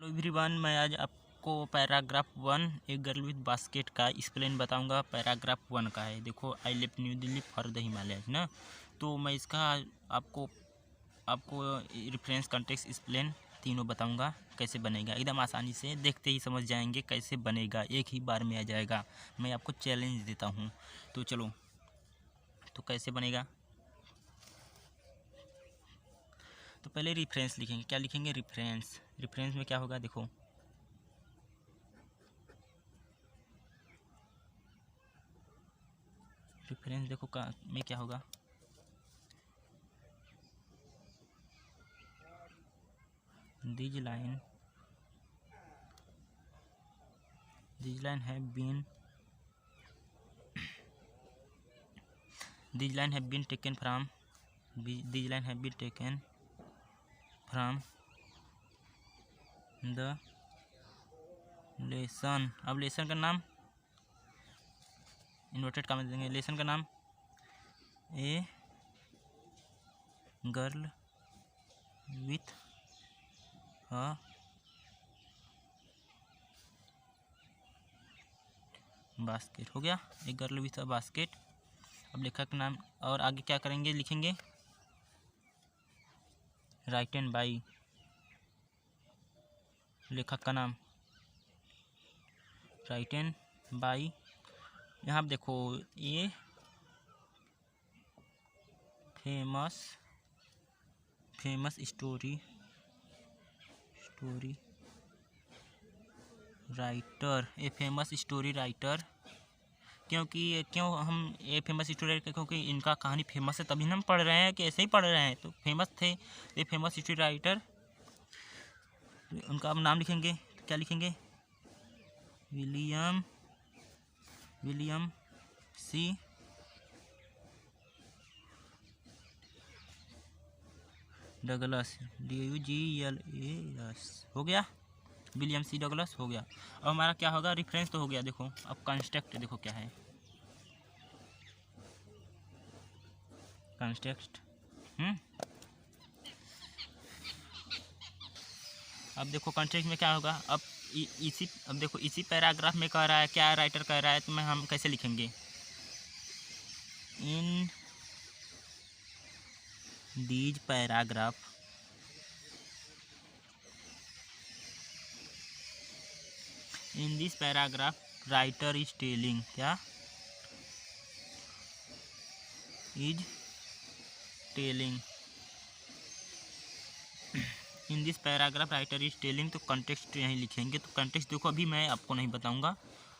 Everyone, मैं आज आपको पैराग्राफ 1 एक गर्ल विथ बास्केट का एक्सप्लेन बताऊंगा। पैराग्राफ 1 का है। देखो, I left new Delhi for the Himalaya ना, तो मैं इसका आपको आपको रेफरेंस कॉन्टेक्स्ट एक्सप्लेन तीनों बताऊंगा कैसे बनेगा। एकदम आसानी से देखते ही समझ जाएंगे कैसे बनेगा, एक ही बार में आ जाएगा। मैं आपको चैलेंज देता हूँ। तो चलो, तो कैसे बनेगा। तो पहले रेफरेंस लिखेंगे। क्या लिखेंगे? रेफरेंस। रेफरेंस में क्या होगा? देखो, रेफरेंस देखो का में क्या होगा। These line have been taken from the lesson। अब लेसन का नाम इन्वर्टेड कॉमा देंगे। लेसन का नाम a girl with a basket हो गया। एक गर्ल विथ अ बास्केट। अब लेखक का नाम, और आगे क्या करेंगे? लिखेंगे राइटन बाई। लेखक का नाम राइटन बाई। यहाँ आप देखो, ये famous story writer. A famous story writer. क्यों हम ये फेमस स्टोरी राइटर? क्योंकि इनका कहानी फेमस है, तभी हम पढ़ रहे हैं कि ऐसे ही पढ़ रहे हैं। तो फेमस थे ये फेमस स्टोरी राइटर। उनका अब नाम लिखेंगे। तो क्या लिखेंगे? विलियम सी डगलस। DUGLAS हो गया। विलियम सी डगलस हो गया। अब हमारा क्या होगा? रेफरेंस तो हो गया। देखो, अब कंस्ट्रक्ट देखो क्या है। कंस्ट्रक्ट अब देखो, कंस्ट्रक्ट में क्या होगा। अब देखो, इसी पैराग्राफ में कह रहा है, क्या राइटर कह रहा है, तो हम कैसे लिखेंगे? In this paragraph writer is telling. क्या is telling? In this paragraph writer is telling. तो कंटेक्स्ट यहीं लिखेंगे। तो कंटेक्स्ट देखो, अभी मैं आपको नहीं बताऊंगा,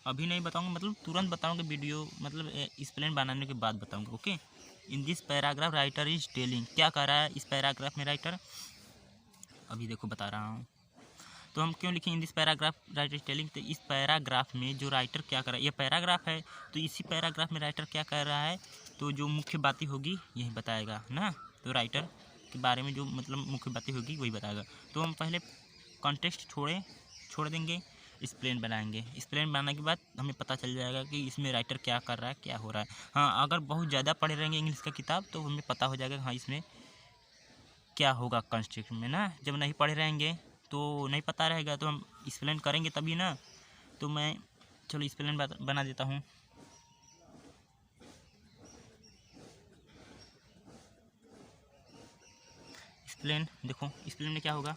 मतलब तुरंत बताऊंगा। वीडियो मतलब एक्सप्लेन बनाने के बाद बताऊंगा। Okay. In this paragraph writer is telling, क्या कह रहा है इस पैराग्राफ में राइटर? अभी देखो बता रहा हूँ। तो हम क्यों लिखें इन this paragraph writer is telling? तो इस पैराग्राफ में जो राइटर क्या कर रहा है, ये पैराग्राफ है, तो इसी पैराग्राफ में राइटर क्या कर रहा है, तो जो मुख्य बातें होगी यही बताएगा ना। तो राइटर के बारे में जो मतलब मुख्य बातें होगी वही बताएगा। तो हम पहले कॉन्टेक्स्ट छोड़ देंगे, एक्सप्लेन बनाएंगे। एक्सप्लेन बनाने के बाद हमें पता चल जाएगा कि इसमें राइटर क्या कर रहा है, क्या हो रहा है। हाँ, अगर बहुत ज़्यादा पढ़े रहेंगे इंग्लिश का किताब तो हमें पता हो जाएगा हाँ इसमें क्या होगा कॉन्स्ट्रक्ट में ना। जब नहीं पढ़े रहेंगे तो नहीं पता रहेगा, तो हम एक्सप्लेन करेंगे तभी ना। तो मैं चलो एक्सप्लेन बना देता हूँ। एक्सप्लेन देखो, एक्सप्लेन में क्या होगा।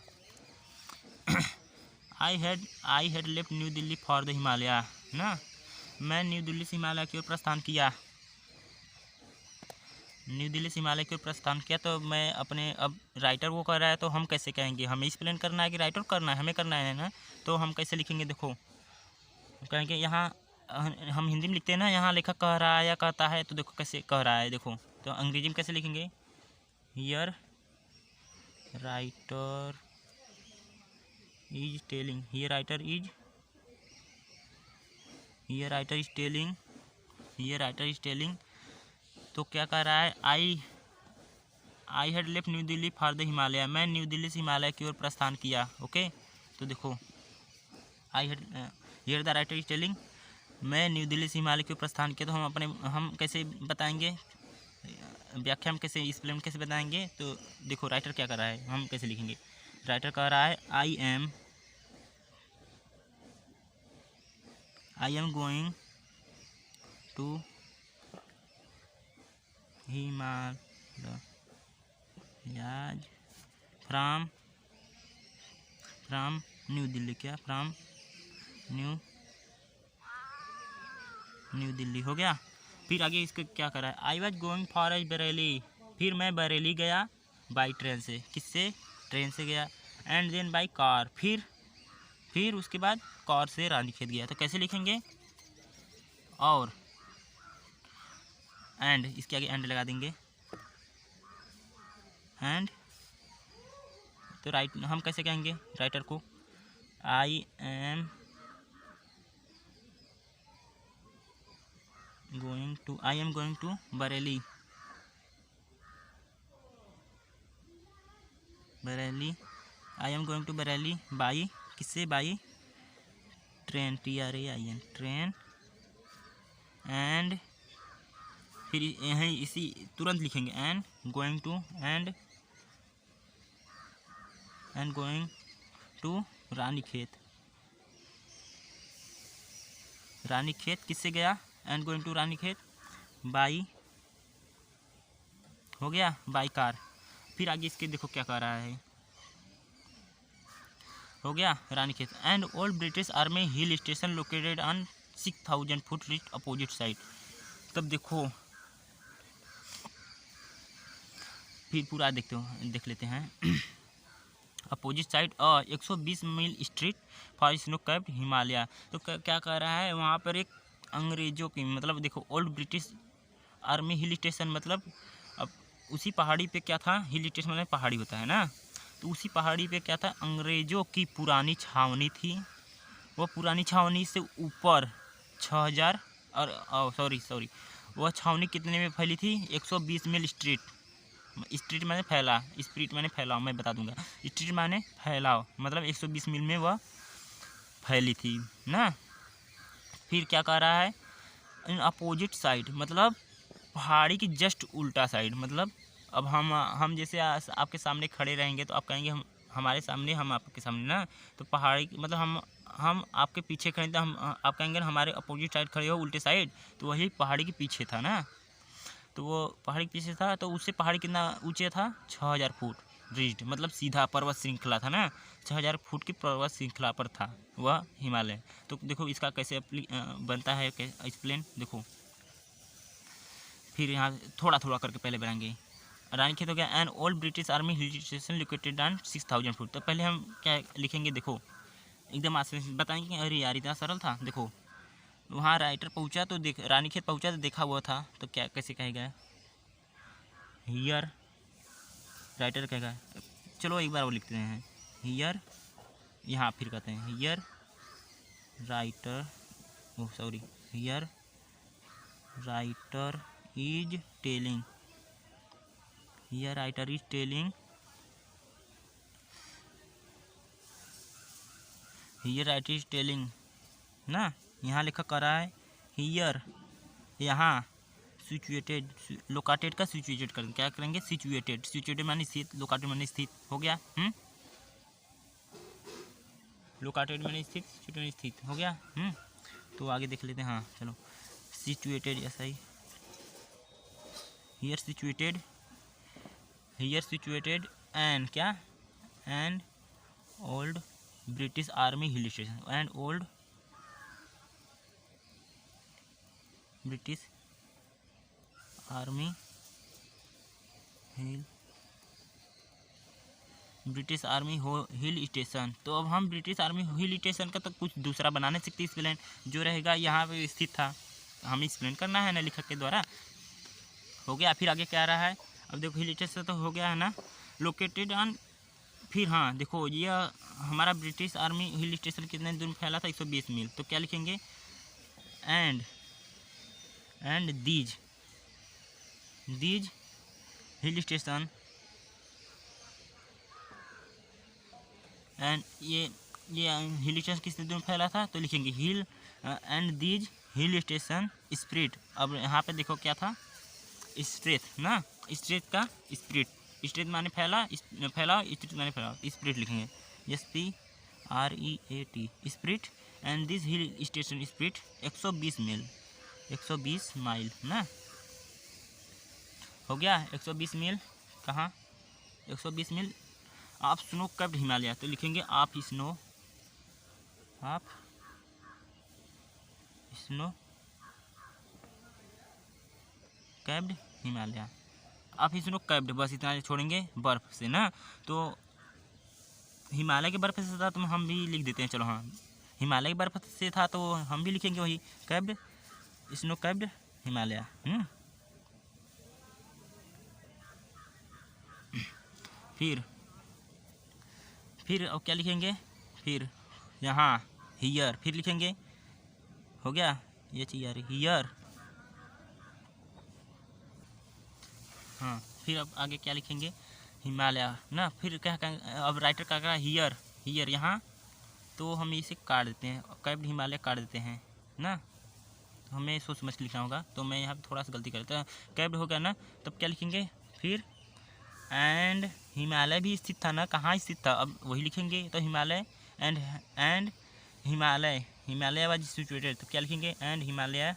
I had left new Delhi for the Himalaya ना। मैं न्यू दिल्ली से हिमालय की ओर प्रस्थान किया। तो मैं अपने, अब राइटर वो कर रहा है तो हम कैसे कहेंगे? हमें एक्सप्लेन करना है कि राइटर करना है? हमें करना है ना। तो हम कैसे लिखेंगे? देखो, कहेंगे यहाँ हम हिंदी में लिखते हैं ना, यहाँ लेखक कह रहा है या कहता है, तो देखो कैसे कह रहा है। देखो, तो अंग्रेजी में कैसे लिखेंगे? Here writer is telling. Here writer is telling. तो क्या कह रहा है? I had left new Delhi for the Himalaya. मैं न्यू दिल्ली से हिमालय की ओर प्रस्थान किया। ओके। तो देखो, I had, here the writer is telling, मैं न्यू दिल्ली से हिमालय की ओर प्रस्थान किया। तो हम कैसे बताएंगे? व्याख्या हम कैसे, एक्सप्लेन कैसे बताएंगे? तो देखो, राइटर क्या कर रहा है, हम कैसे लिखेंगे? राइटर कह रहा है I am I am going to Himalayas from New Delhi, क्या फ्राम न्यू दिल्ली हो गया। फिर आगे इसको क्या करा है, I was going for as Bareilly, फिर मैं बरेली गया बाई ट्रेन से, किससे, ट्रेन से गया। एंड देन बाई कार, फिर उसके बाद कार से रानीखेत गया। तो कैसे लिखेंगे, और एंड, इसके आगे एंड लगा देंगे। एंड तो राइट हम कैसे कहेंगे राइटर को, I am going to Bareilly, I am going to Bareilly by, किससे, by train, TRAIN, train. And फिर यहीं इसी तुरंत लिखेंगे, एंड गोइंग टू रानीखेत किससे गया, and going to Ranikhet by, हो गया, बाई कार। फिर आगे इसके देखो क्या कर रहा है, हो गया Ranikhet. And old British army hill station located on 6000 foot crest opposite side. तब देखो फिर पूरा देख लेते हैं। Opposite side 120 mile street for snow capped Himalaya. तो क्या कह रहा है, वहाँ पर एक अंग्रेजों की, मतलब देखो old British army hill station, मतलब अब उसी पहाड़ी पे क्या था, हिल स्टेशन मतलब पहाड़ी होता है ना, तो उसी पहाड़ी पे क्या था, अंग्रेजों की पुरानी छावनी थी। वो पुरानी छावनी से ऊपर 6000 और सॉरी वह छावनी कितने में फैली थी, 120 मील स्ट्रीट माने फैला, स्प्रीट माने फैलाव, मैं बता दूंगा, स्ट्रीट माने फैलाव, मतलब 120 मील में वह फैली थी ना। फिर क्या कह रहा है, इन अपोजिट साइड, मतलब पहाड़ी की जस्ट उल्टा साइड, मतलब अब हम जैसे आपके सामने खड़े रहेंगे तो आप कहेंगे हम हमारे सामने, हम आपके सामने ना, तो पहाड़ी मतलब हम आपके पीछे खड़े तो हम आप कहेंगे हमारे अपोजिट साइड खड़े हो, उल्टे साइड, तो वही पहाड़ी के पीछे था ना। तो वो पहाड़ी के पीछे था, तो उससे पहाड़ी कितना ऊँचे था, 6000 फुट रिज्ड, मतलब सीधा पर्वत श्रृंखला था ना, 6000 फुट की पर्वत श्रृंखला पर था वह हिमालय। तो देखो इसका कैसे बनता है एक्सप्लेन, देखो फिर यहाँ थोड़ा थोड़ा करके पहले बनाएंगे। रानीखेत हो गया, an old British army hill station located on 6000 foot. तो पहले हम क्या लिखेंगे, देखो एकदम आसानी से बताएंगे, अरे यार इतना सरल था। देखो वहाँ राइटर पहुँचा तो देख, रानीखेत पहुँचा तो देखा हुआ था, तो क्या कैसे कहेगा, हियर, राइटर कहेगा, चलो एक बार वो लिखते हैं, हियर, यहाँ फिर कहते हैं here writer, oh sorry, here writer is telling, here writer is telling, here writer is telling ना, यहाँ लिखा कर रहा है हियर, यहाँ सिचुएटेड, लोकेटेड का सिचुएटेड करेंगे, क्या करेंगे, सिचुएटेड माने स्थित, लोकेटेड माने स्थित, हो गया, लोकेटेड माने स्थित, सिचुएटेड माने स्थित, हो गया। तो आगे देख लेते हैं, हाँ चलो, सिचुएटेड ऐसा ही, हियर सिचुएटेड एंड क्या, and old British army hill station, and old British army hill station. तो अब हम ब्रिटिश आर्मी हिल स्टेशन का तो कुछ दूसरा बना नहीं सकते एक्सप्लेन, जो रहेगा यहाँ पे स्थित था, हमें एक्सप्लेन करना है ना लेखक के द्वारा, हो गया। फिर आगे क्या रहा है, अब देखो हिल स्टेशन तो हो गया है ना, लोकेटेड ऑन, फिर हाँ देखो ये हमारा ब्रिटिश आर्मी हिल स्टेशन कितने दूर में फैला था, 120 मील, तो क्या लिखेंगे, and these hill station, and ये हिल स्टेशन किस दूर में फैला था, तो लिखेंगे hill and these hill station spread. अब यहाँ पे देखो क्या था, स्ट्रेट ना, स्ट्रेट का स्प्रेड, स्ट्रेट माने फैला, स्ट्रेट माने फैला, स्प्रेड लिखेंगे, SP REAT spread and this hill station spread 120 mile 120 mile ना हो गया। 120 मील कहाँ 120 मील आप स्नो कैप्ड हिमालय तो लिखेंगे आप स्नो कैप्ड हिमालय आप स्नो कैप्ड बस इतना छोड़ेंगे बर्फ़ से ना। तो हिमालय के बर्फ़ से था तो हम भी लिख देते हैं चलो हाँ हिमालय की बर्फ़ से था तो हम भी लिखेंगे वही कैप्ड स्नो कैप्ड हिमालय। फिर अब क्या लिखेंगे फिर यहाँ हियर फिर लिखेंगे हो गया ये चाहिए हियर। हाँ फिर अब आगे क्या लिखेंगे हिमालय ना। फिर क्या अब राइटर क्या कहा हियर यहाँ तो हम इसे काट देते हैं कैप्ड हिमालय काट देते हैं ना। तो हमें सोच समझ के लिखना होगा तो मैं यहाँ थोड़ा सा गलती करता हूँ कैप्ड हो गया ना। तब क्या लिखेंगे फिर एंड हिमालय भी स्थित था ना कहाँ स्थित था अब वही लिखेंगे तो Himalaya and Himalaya was situated तो क्या लिखेंगे एंड हिमालय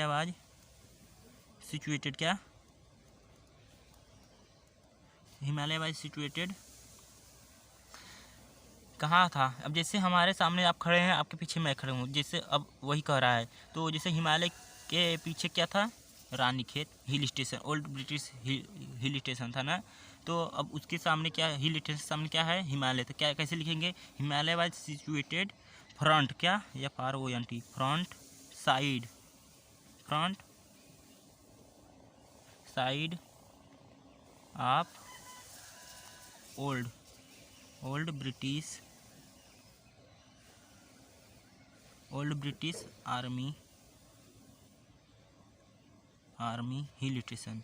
वाज सिचुएटेड क्या हिमालय वाज सिचुएटेड कहाँ था। अब जैसे हमारे सामने आप खड़े हैं आपके पीछे मैं खड़े हूँ जैसे अब वही कह रहा है तो जैसे हिमालय के पीछे क्या था Ranikhet hill station old British hill station था ना। तो अब उसके सामने क्या हिल स्टेशन सामने क्या है हिमालय तो क्या कैसे लिखेंगे हिमालय वाज सिचुएटेड फ्रंट क्या FRONT front side of old British army hill station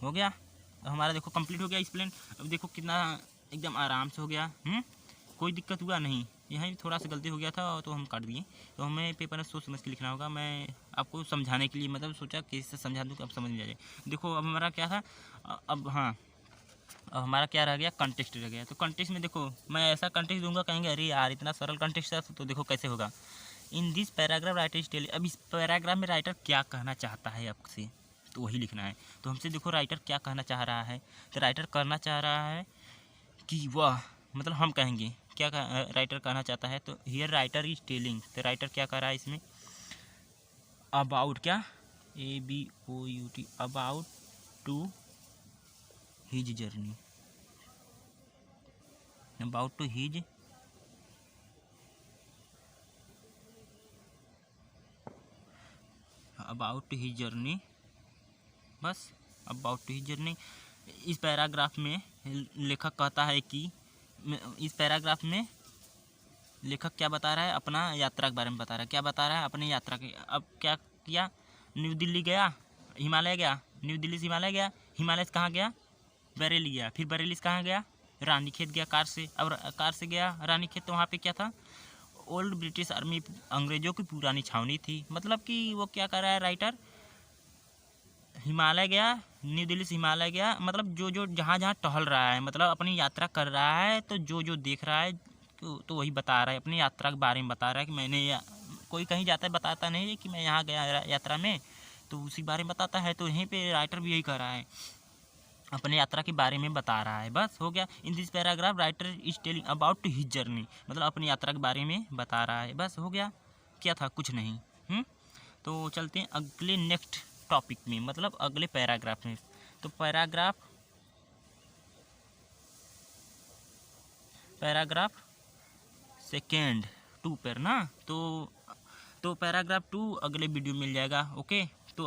हो गया। हमारा देखो कंप्लीट हो गया एक्सप्लेन। अब देखो कितना एकदम आराम से हो गया कोई दिक्कत हुआ नहीं। यहाँ थोड़ा सा गलती हो गया था तो हम काट दिए। तो हमें पेपर में सोच समझ के लिखना होगा। मैं आपको समझाने के लिए मतलब सोचा कि इससे समझा दूँ कि आप समझ में आ जाए। देखो अब हमारा क्या था अब हाँ अब हमारा क्या रह गया कंटेक्स्ट रह गया। तो कंटेक्स्ट में देखो मैं ऐसा कंटेक्स्ट दूंगा कहेंगे अरे यार इतना सरल कंटेक्स्ट है तो देखो कैसे होगा। इन this paragraph writer is telling अब इस पैराग्राफ में राइटर क्या कहना चाहता है आपसे तो वही लिखना है। तो हमसे देखो राइटर क्या कहना चाह रहा है तो राइटर करना चाह रहा है कि वह मतलब हम कहेंगे क्या राइटर कहना चाहता है तो हियर राइटर इज टेलिंग तो राइटर क्या कह रहा है इसमें अबाउट क्या ABOUT about to his journey about to his journey बस अबाउट टू हिज जर्नी। इस पैराग्राफ में लेखक कहता है कि इस पैराग्राफ में लेखक क्या बता रहा है अपना यात्रा के बारे में बता रहा है क्या बता रहा है अपनी यात्रा के। अब क्या किया न्यू दिल्ली गया हिमालय गया न्यू दिल्ली से हिमालय से कहाँ गया बरेली गया फिर बरेली से कहाँ गया रानीखेत गया कार से। अब कार से गया रानीखेत तो वहाँ पे क्या था ओल्ड ब्रिटिश आर्मी अंग्रेज़ों की पुरानी छावनी थी। मतलब कि वो क्या कर रहा है राइटर हिमालय गया न्यू दिल्ली से हिमालय गया मतलब जो जहाँ टहल रहा है मतलब अपनी यात्रा कर रहा है तो जो देख रहा है तो वही बता रहा है अपनी यात्रा के बारे में बता रहा है कि मैंने कोई कहीं जाता है बताता नहीं है कि मैं यहाँ गया यात्रा में तो उसी बारे में बताता है। तो यहीं पे राइटर भी यही कर रहा है अपने यात्रा के बारे में बता रहा है बस हो गया। इन this paragraph writer is telling about his journey मतलब अपनी यात्रा के बारे में बता रहा है बस हो गया। क्या था कुछ नहीं। तो चलते हैं अगले नेक्स्ट टॉपिक में मतलब अगले पैराग्राफ में। तो पैराग्राफ सेकेंड 2 पर ना तो पैराग्राफ 2 अगले वीडियो मिल जाएगा। ओके तो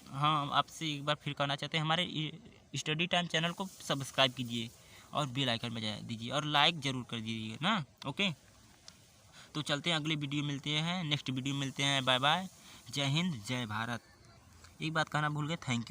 हाँ आपसे एक बार फिर कहना चाहते हैं हमारे स्टडी टाइम चैनल को सब्सक्राइब कीजिए और बेल आइकन बजा दीजिए और लाइक ज़रूर कर दीजिए ना। ओके तो चलते हैं अगले वीडियो मिलते हैं नेक्स्ट वीडियो मिलते हैं। बाय बाय जय हिंद जय भारत। एक बात कहना भूल गए थैंक यू।